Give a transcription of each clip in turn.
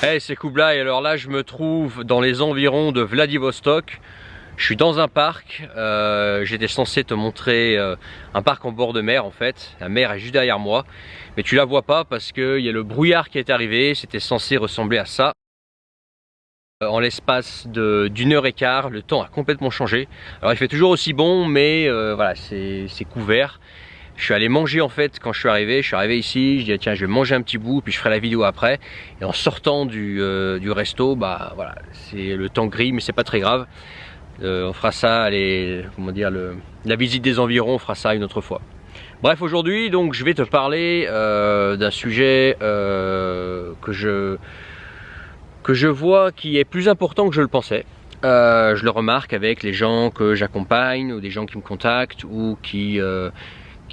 Hey, c'est Kublai. Alors là, je me trouve dans les environs de Vladivostok. Je suis dans un parc. J'étais censé te montrer un parc en bord de mer en fait. La mer est juste derrière moi. Mais tu la vois pas parce qu'il y a le brouillard qui est arrivé. C'était censé ressembler à ça. En l'espace d'une heure et quart, le temps a complètement changé. Alors il fait toujours aussi bon, mais voilà, c'est couvert. Je suis allé manger en fait quand je suis arrivé ici, je dis tiens je vais manger un petit bout puis je ferai la vidéo après. Et en sortant du resto, bah voilà, c'est le temps gris mais c'est pas très grave. On fera ça, comment dire, la visite des environs, on fera ça une autre fois. Bref, aujourd'hui donc je vais te parler d'un sujet que je vois qui est plus important que je le pensais. Je le remarque avec les gens que j'accompagne ou des gens qui me contactent ou qui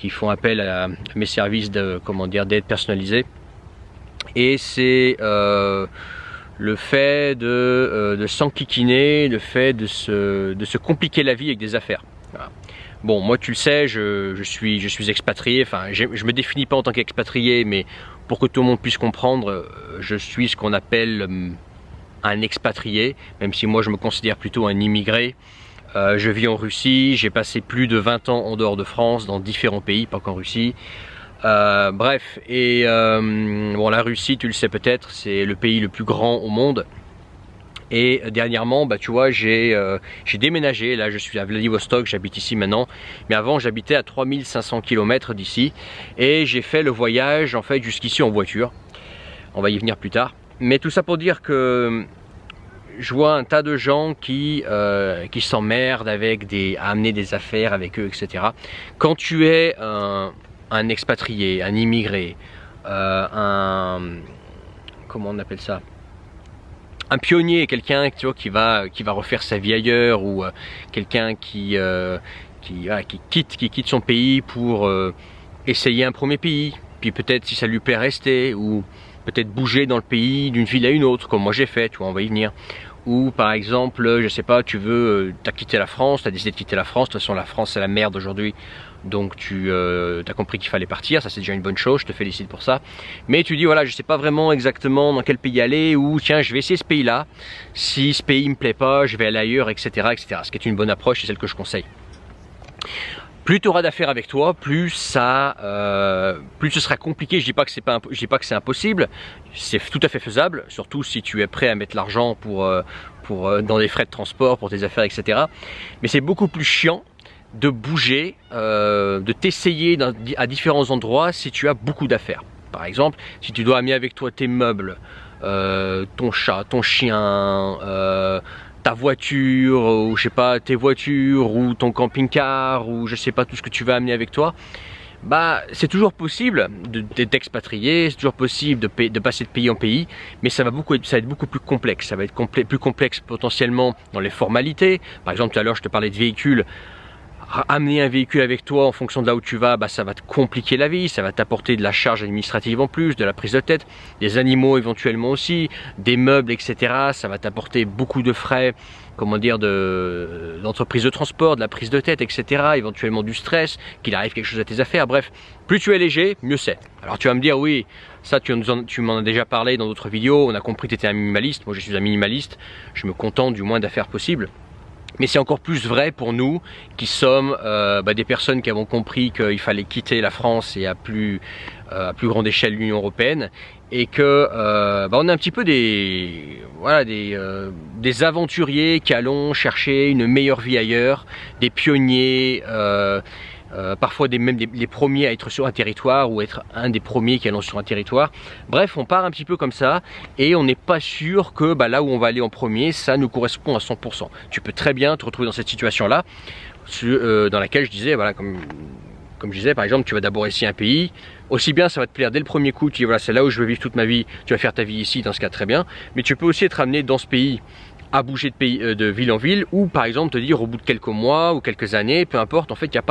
font appel à mes services d'aide personnalisée. Et c'est le fait de s'enquiquiner, le fait de se compliquer la vie avec des affaires. Voilà. Bon, moi tu le sais, je suis expatrié, enfin je me définis pas en tant qu'expatrié, mais pour que tout le monde puisse comprendre, je suis ce qu'on appelle un expatrié, même si moi je me considère plutôt un immigré. Je vis en Russie, j'ai passé plus de 20 ans en dehors de France, dans différents pays, pas qu'en Russie. Bref, et bon, la Russie, tu le sais peut-être, c'est le pays le plus grand au monde. Et dernièrement, bah, tu vois, j'ai déménagé, là je suis à Vladivostok, j'habite ici maintenant. Mais avant j'habitais à 3500 km d'ici. Et j'ai fait le voyage en fait jusqu'ici en voiture. On va y venir plus tard. Mais tout ça pour dire que je vois un tas de gens qui s'emmerdent avec à amener des affaires avec eux, etc. Quand tu es un expatrié, un immigré, comment on appelle ça, un pionnier, quelqu'un qui va refaire sa vie ailleurs, ou quelqu'un qui quitte son pays pour essayer un premier pays, puis peut-être si ça lui plaît rester, ou peut-être bouger dans le pays d'une ville à une autre, comme moi j'ai fait, tu vois, on va y venir. Ou par exemple, je sais pas, t'as quitté la France, t'as décidé de quitter la France, de toute façon la France c'est la merde aujourd'hui, donc t'as compris qu'il fallait partir, ça c'est déjà une bonne chose, je te félicite pour ça. Mais tu dis voilà, je sais pas vraiment exactement dans quel pays aller, ou tiens je vais essayer ce pays là, si ce pays me plaît pas, je vais aller ailleurs, etc. Ce qui est une bonne approche, c'est celle que je conseille. Plus tu auras d'affaires avec toi, plus ce sera compliqué. Je dis pas que c'est impossible, c'est tout à fait faisable, surtout si tu es prêt à mettre l'argent dans des frais de transport pour tes affaires, etc. Mais c'est beaucoup plus chiant de bouger, de t'essayer à différents endroits si tu as beaucoup d'affaires. Par exemple, si tu dois amener avec toi tes meubles, ton chat, ton chien, ta voiture, ou je sais pas, tes voitures, ou ton camping-car, ou je sais pas, tout ce que tu vas amener avec toi, bah c'est toujours possible d'expatrier, c'est toujours possible de passer de pays en pays, mais ça va être beaucoup plus complexe, ça va être plus complexe potentiellement dans les formalités. Par exemple, tout à l'heure je te parlais de véhicules. Amener un véhicule avec toi en fonction de là où tu vas, bah, ça va te compliquer la vie, ça va t'apporter de la charge administrative en plus, de la prise de tête, des animaux éventuellement aussi, des meubles, etc. Ça va t'apporter beaucoup de frais, comment dire, d'entreprise de transport, de la prise de tête, etc. Éventuellement du stress, qu'il arrive quelque chose à tes affaires. Bref, plus tu es léger, mieux c'est. Alors tu vas me dire, oui, ça tu m'en as déjà parlé dans d'autres vidéos, on a compris que tu étais un minimaliste, moi je suis un minimaliste, je me contente du moins d'affaires possibles. Mais c'est encore plus vrai pour nous qui sommes des personnes qui avons compris qu'il fallait quitter la France et à plus grande échelle l'Union européenne, et que on est un petit peu des aventuriers qui allons chercher une meilleure vie ailleurs, des pionniers, parfois même les premiers à être sur un territoire, ou être un des premiers qui allons sur un territoire. Bref, on part un petit peu comme ça et on n'est pas sûr que là où on va aller en premier, ça nous correspond à 100%. Tu peux très bien te retrouver dans cette situation-là, dans laquelle je disais, voilà, comme je disais, par exemple, tu vas d'abord essayer un pays, aussi bien ça va te plaire dès le premier coup, tu dis voilà, c'est là où je veux vivre toute ma vie, tu vas faire ta vie ici, dans ce cas très bien, mais tu peux aussi être amené dans ce pays à bouger de ville en ville, ou par exemple te dire au bout de quelques mois ou quelques années, peu importe, en fait il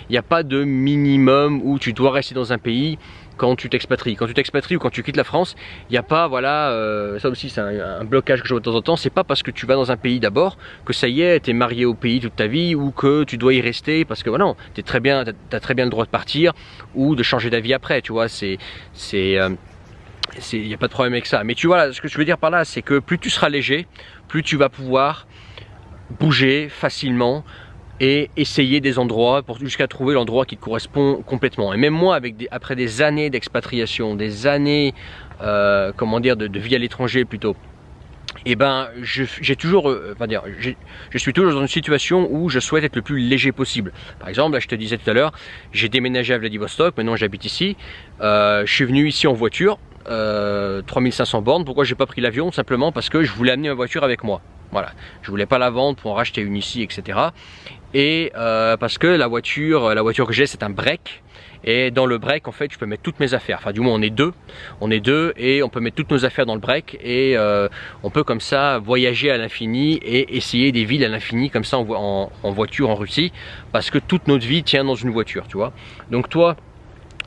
n'y a pas de minimum où tu dois rester dans un pays quand tu t'expatries. Quand tu t'expatries ou quand tu quittes la France, il n'y a pas, voilà, ça aussi c'est un blocage que je vois de temps en temps, c'est pas parce que tu vas dans un pays d'abord que ça y est, tu es marié au pays toute ta vie, ou que tu dois y rester, parce que voilà, t'as très bien le droit de partir ou de changer d'avis après, tu vois, il n'y a pas de problème avec ça. Mais tu vois, ce que je veux dire par là, c'est que plus tu seras léger, plus tu vas pouvoir bouger facilement et essayer des endroits jusqu'à trouver l'endroit qui te correspond complètement. Et même moi, après des années d'expatriation, des années comment dire, de vie à l'étranger plutôt, et ben je suis toujours dans une situation où je souhaite être le plus léger possible. Par exemple, là, je te disais tout à l'heure, j'ai déménagé à Vladivostok, maintenant j'habite ici. Je suis venu ici en voiture, 3500 bornes. Pourquoi j'ai pas pris l'avion? Simplement parce que je voulais amener ma voiture avec moi. Voilà, je voulais pas la vendre pour en racheter une ici, etc. Et parce que la voiture que j'ai, c'est un break. Et dans le break, en fait, je peux mettre toutes mes affaires. Enfin, du moins, on est deux et on peut mettre toutes nos affaires dans le break. Et on peut comme ça voyager à l'infini et essayer des villes à l'infini comme ça en voiture en Russie. Parce que toute notre vie tient dans une voiture, tu vois. Donc toi,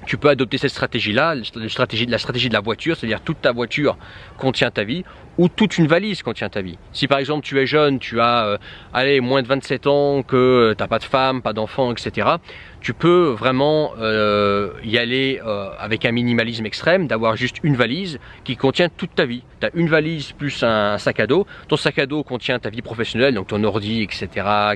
tu peux adopter cette stratégie-là, la stratégie de la voiture, c'est-à-dire toute ta voiture contient ta vie, ou toute une valise contient ta vie. Si par exemple tu es jeune, tu as moins de 27 ans, que tu n'as pas de femme, pas d'enfant, etc., tu peux vraiment y aller avec un minimalisme extrême, d'avoir juste une valise qui contient toute ta vie. Tu as une valise plus un sac à dos. Ton sac à dos contient ta vie professionnelle, donc ton ordi, etc.,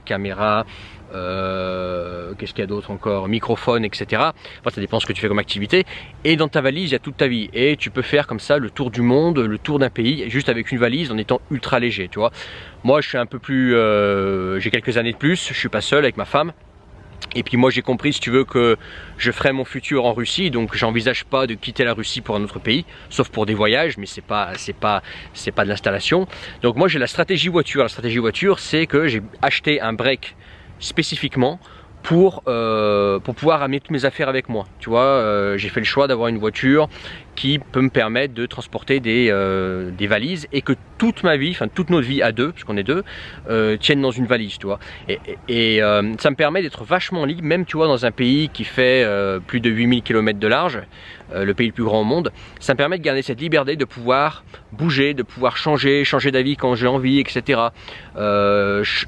caméra, qu'est-ce qu'il y a d'autre encore, microphone, etc. Enfin, ça dépend de ce que tu fais comme activité. Et dans ta valise, il y a toute ta vie. Et tu peux faire comme ça le tour du monde, le tour d'un pays, juste avec une valise en étant ultra léger, tu vois. Moi, je suis un peu plus... j'ai quelques années de plus, je suis pas seul avec ma femme. Et puis moi j'ai compris, si tu veux, que je ferai mon futur en Russie, donc j'envisage pas de quitter la Russie pour un autre pays, sauf pour des voyages, mais c'est pas de l'installation. Donc moi j'ai la stratégie voiture. La stratégie voiture, c'est que j'ai acheté un break spécifiquement pour pouvoir amener toutes mes affaires avec moi. Tu vois, j'ai fait le choix d'avoir une voiture qui peut me permettre de transporter des valises et que toute ma vie, enfin toute notre vie à deux, puisqu'on est deux, tienne dans une valise, tu vois. Et ça me permet d'être vachement libre, même tu vois, dans un pays qui fait plus de 8000 km de large, le pays le plus grand au monde. Ça me permet de garder cette liberté de pouvoir bouger, de pouvoir changer d'avis quand j'ai envie, etc.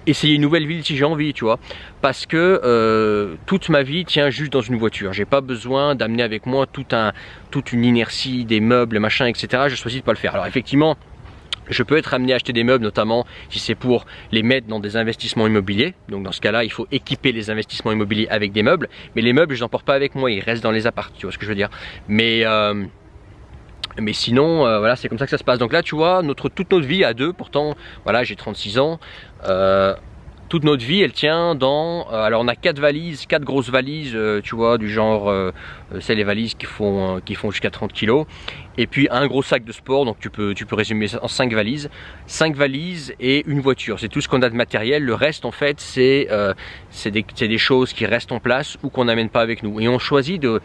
Essayer une nouvelle ville si j'ai envie, tu vois. Parce que toute ma vie tient juste dans une voiture. J'ai pas besoin d'amener avec moi toute une inertie, des meubles, machin, etc. Je choisis de pas le faire. Alors effectivement, je peux être amené à acheter des meubles, notamment si c'est pour les mettre dans des investissements immobiliers. Donc dans ce cas-là, il faut équiper les investissements immobiliers avec des meubles. Mais les meubles, je n'en porte pas avec moi, ils restent dans les apparts, tu vois ce que je veux dire. Mais sinon, voilà, c'est comme ça que ça se passe. Donc là, tu vois, toute notre vie à deux, pourtant, voilà, j'ai 36 ans. Toute notre vie, elle tient dans... alors on a 4 grosses valises, tu vois, du genre, c'est les valises qui font jusqu'à 30 kg. Et puis un gros sac de sport, donc tu peux résumer ça en 5 valises. 5 valises et une voiture, c'est tout ce qu'on a de matériel. Le reste, en fait, c'est des choses qui restent en place ou qu'on n'amène pas avec nous. Et on choisit de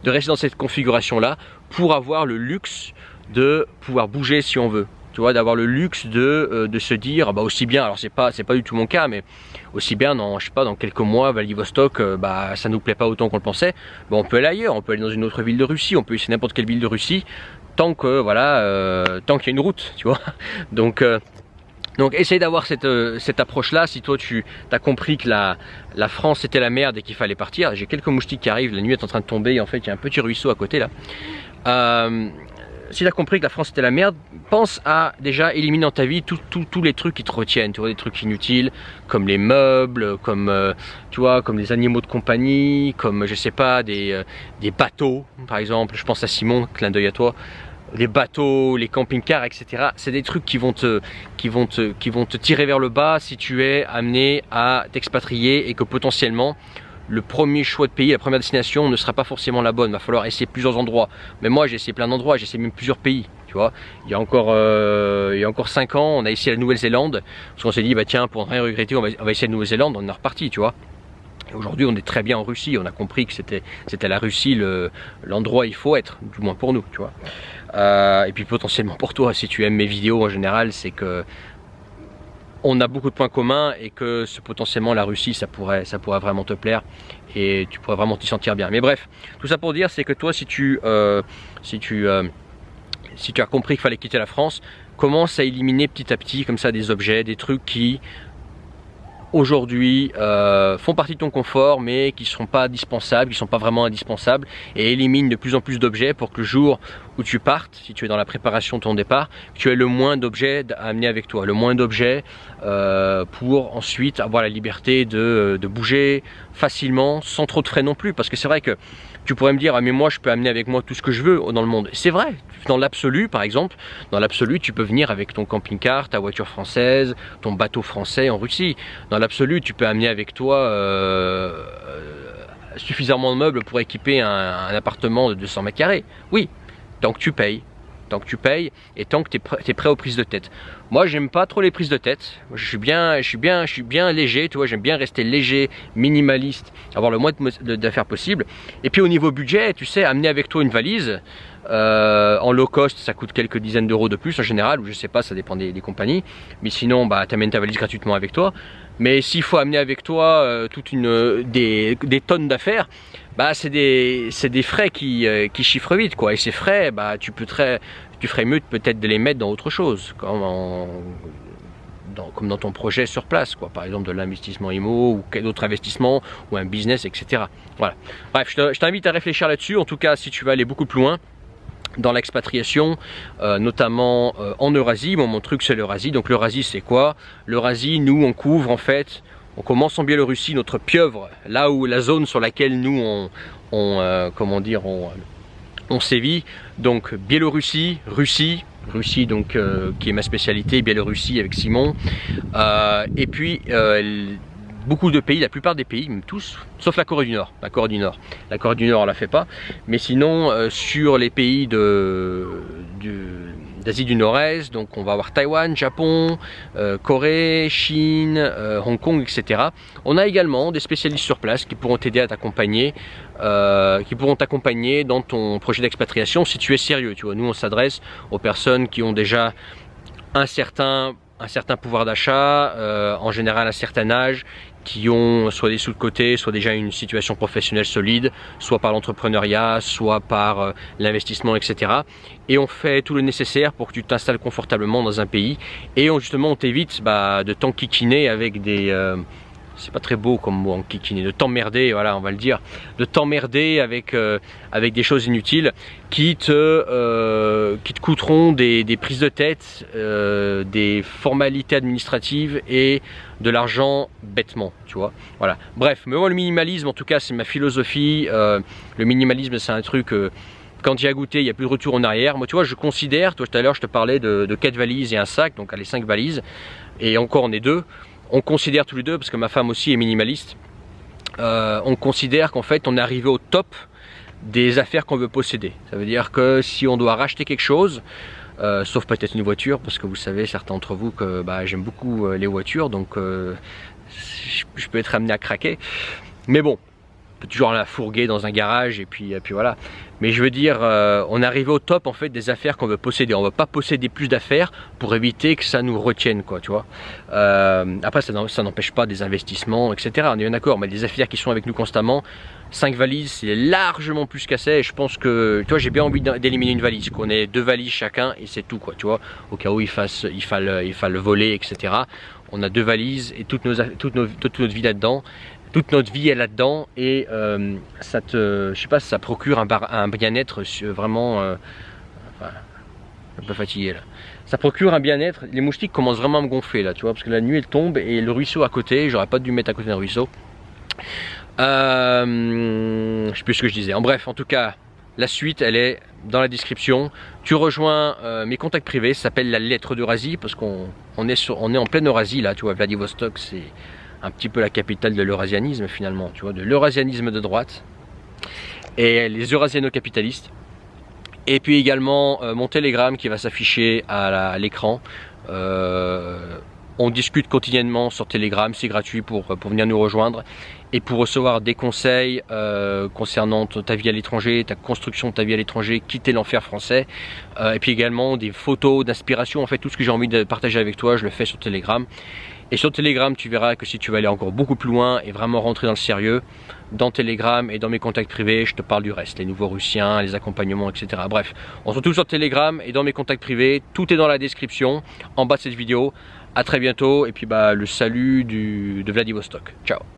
rester dans cette configuration-là pour avoir le luxe de pouvoir bouger si on veut. Tu vois, d'avoir le luxe de se dire, bah aussi bien, alors c'est pas du tout mon cas, mais aussi bien je sais pas, dans quelques mois, Vladivostok, bah ça nous plaît pas autant qu'on le pensait, bah, on peut aller ailleurs, on peut aller dans une autre ville de Russie, on peut essayer n'importe quelle ville de Russie, tant que voilà, tant qu'il y a une route, tu vois. Donc essaye d'avoir cette approche là. Si toi tu as compris que la France c'était la merde et qu'il fallait partir, j'ai quelques moustiques qui arrivent, la nuit est en train de tomber, et en fait il y a un petit ruisseau à côté là. Si tu as compris que la France était la merde, pense à déjà éliminer dans ta vie tous les trucs qui te retiennent, tu vois, des trucs inutiles, comme les meubles, comme tu vois, comme les animaux de compagnie, comme je sais pas, des bateaux, par exemple, je pense à Simon, clin d'œil à toi, les bateaux, les camping-cars, etc. C'est des trucs qui vont te tirer vers le bas si tu es amené à t'expatrier et que potentiellement le premier choix de pays, la première destination ne sera pas forcément la bonne. Il va falloir essayer plusieurs endroits. Mais moi, j'ai essayé plein d'endroits, j'ai essayé même plusieurs pays. Tu vois, il y a encore 5 ans, on a essayé la Nouvelle-Zélande. Parce qu'on s'est dit, bah tiens, pour ne rien regretter, on va essayer la Nouvelle-Zélande, on est reparti, tu vois. Aujourd'hui, on est très bien en Russie. On a compris que c'était la Russie l'endroit où il faut être, du moins pour nous, tu vois. Et puis potentiellement pour toi, si tu aimes mes vidéos en général, c'est que on a beaucoup de points communs et que potentiellement la Russie ça pourrait vraiment te plaire et tu pourrais vraiment t'y sentir bien. Mais bref, tout ça pour dire, c'est que toi si tu as compris qu'il fallait quitter la France, commence à éliminer petit à petit comme ça des objets, des trucs qui aujourd'hui font partie de ton confort mais qui ne seront pas indispensables, qui ne sont pas vraiment indispensables, et élimine de plus en plus d'objets pour que le jour où où tu partes, si tu es dans la préparation de ton départ, que tu aies le moins d'objets à amener avec toi, le moins d'objets pour ensuite avoir la liberté de bouger facilement, sans trop de frais non plus, parce que c'est vrai que tu pourrais me dire, ah mais moi je peux amener avec moi tout ce que je veux dans le monde. C'est vrai, dans l'absolu par exemple, dans l'absolu tu peux venir avec ton camping-car, ta voiture française, ton bateau français en Russie. Dans l'absolu tu peux amener avec toi suffisamment de meubles pour équiper un appartement de 200 mètres carrés. Oui, tant que tu payes. Tant que tu payes et tant que tu es prêt aux prises de tête. Moi j'aime pas trop les prises de tête, je suis bien léger, tu vois, j'aime bien rester léger, minimaliste, avoir le moins d'affaires possible. Et puis au niveau budget, tu sais, amener avec toi une valise, en low cost ça coûte quelques dizaines d'euros de plus en général, ou je sais pas, ça dépend des compagnies, mais sinon bah tu amènes ta valise gratuitement avec toi. Mais s'il faut amener avec toi des tonnes d'affaires, bah c'est des frais qui chiffrent vite quoi. Et ces frais, bah tu ferais mieux peut-être de les mettre dans autre chose, comme dans ton projet sur place quoi. Par exemple de l'investissement IMO ou d'autres investissements ou un business, etc. Voilà. Bref, je t'invite à réfléchir là-dessus. En tout cas, si tu veux aller beaucoup plus loin dans l'expatriation, notamment en Eurasie. Bon, mon truc c'est l'Eurasie. Donc l'Eurasie c'est quoi? L'Eurasie, nous on couvre en fait, on commence en Biélorussie, notre pieuvre, là où la zone sur laquelle nous comment dire, on sévit. Donc Biélorussie, Russie donc qui est ma spécialité, Biélorussie avec Simon, et puis beaucoup de pays, la plupart des pays, même tous, sauf la Corée du Nord. La Corée du Nord on la fait pas, mais sinon sur les pays d'Asie du Nord-Est, donc on va avoir Taïwan, Japon, Corée, Chine, Hong Kong, etc. On a également des spécialistes sur place qui pourront t'aider à t'accompagner, dans ton projet d'expatriation si tu es sérieux. Tu vois, nous on s'adresse aux personnes qui ont déjà un certain pouvoir d'achat, en général un certain âge, qui ont soit des sous de côté, soit déjà une situation professionnelle solide, soit par l'entrepreneuriat, soit par l'investissement, etc. Et on fait tout le nécessaire pour que tu t'installes confortablement dans un pays. Et justement on t'évite de t'enquiquiner avec des... c'est pas très beau comme mot, enquiquiner, de t'emmerder, voilà, on va le dire, de t'emmerder avec des choses inutiles qui te coûteront des prises de tête, des formalités administratives et de l'argent bêtement, tu vois. Voilà. Bref, mais moi le minimalisme, en tout cas, c'est ma philosophie. Le minimalisme, c'est un truc. Quand j'y ai goûté, il n'y a plus de retour en arrière. Moi, tu vois, je considère, toi tout à l'heure, je te parlais de 4 valises et un sac, donc allez, 5 valises, et encore on est 2. On considère tous les deux, parce que ma femme aussi est minimaliste, on considère qu'en fait on est arrivé au top des affaires qu'on veut posséder. Ça veut dire que si on doit racheter quelque chose, sauf peut-être une voiture, parce que vous savez, certains d'entre vous, que j'aime beaucoup les voitures, donc je peux être amené à craquer. Mais bon, on peut toujours la fourguer dans un garage et puis voilà. Mais je veux dire, on est arrivé au top en fait des affaires qu'on veut posséder. On ne veut pas posséder plus d'affaires pour éviter que ça nous retienne, quoi, tu vois. Après, ça n'empêche pas des investissements, etc. On est bien d'accord, mais des affaires qui sont avec nous constamment. 5 valises, c'est largement plus qu'assez. Et je pense que, tu vois, j'ai bien envie d'éliminer une valise, qu'on ait 2 valises chacun et c'est tout, quoi, tu vois. Au cas où il fasse le voler, etc. On a 2 valises et toute notre vie là-dedans. Toute notre vie est là-dedans et je sais pas, ça procure un bien-être vraiment, enfin, un peu fatigué là. Ça procure un bien-être. Les moustiques commencent vraiment à me gonfler là, tu vois, parce que la nuit elle tombe et le ruisseau à côté, j'aurais pas dû mettre à côté d'un ruisseau. Je sais plus ce que je disais. En bref, en tout cas, la suite elle est dans la description. Tu rejoins mes contacts privés, ça s'appelle la lettre d'Eurasie parce qu'on est en pleine Eurasie là, tu vois, Vladivostok c'est un petit peu la capitale de l'eurasianisme finalement, tu vois, de l'eurasianisme de droite et les eurasiano-capitalistes. Et puis également mon Telegram qui va s'afficher à l'écran. On discute quotidiennement sur Telegram, c'est gratuit pour venir nous rejoindre et pour recevoir des conseils concernant ta vie à l'étranger, ta construction de ta vie à l'étranger, quitter l'enfer français, et puis également des photos d'inspiration. En fait, tout ce que j'ai envie de partager avec toi, je le fais sur Telegram. Et sur Telegram, tu verras que si tu veux aller encore beaucoup plus loin et vraiment rentrer dans le sérieux, dans Telegram et dans mes contacts privés, je te parle du reste, les nouveaux Russiens, les accompagnements, etc. Bref, on se retrouve sur Telegram et dans mes contacts privés, tout est dans la description, en bas de cette vidéo. À très bientôt et puis le salut de Vladivostok. Ciao.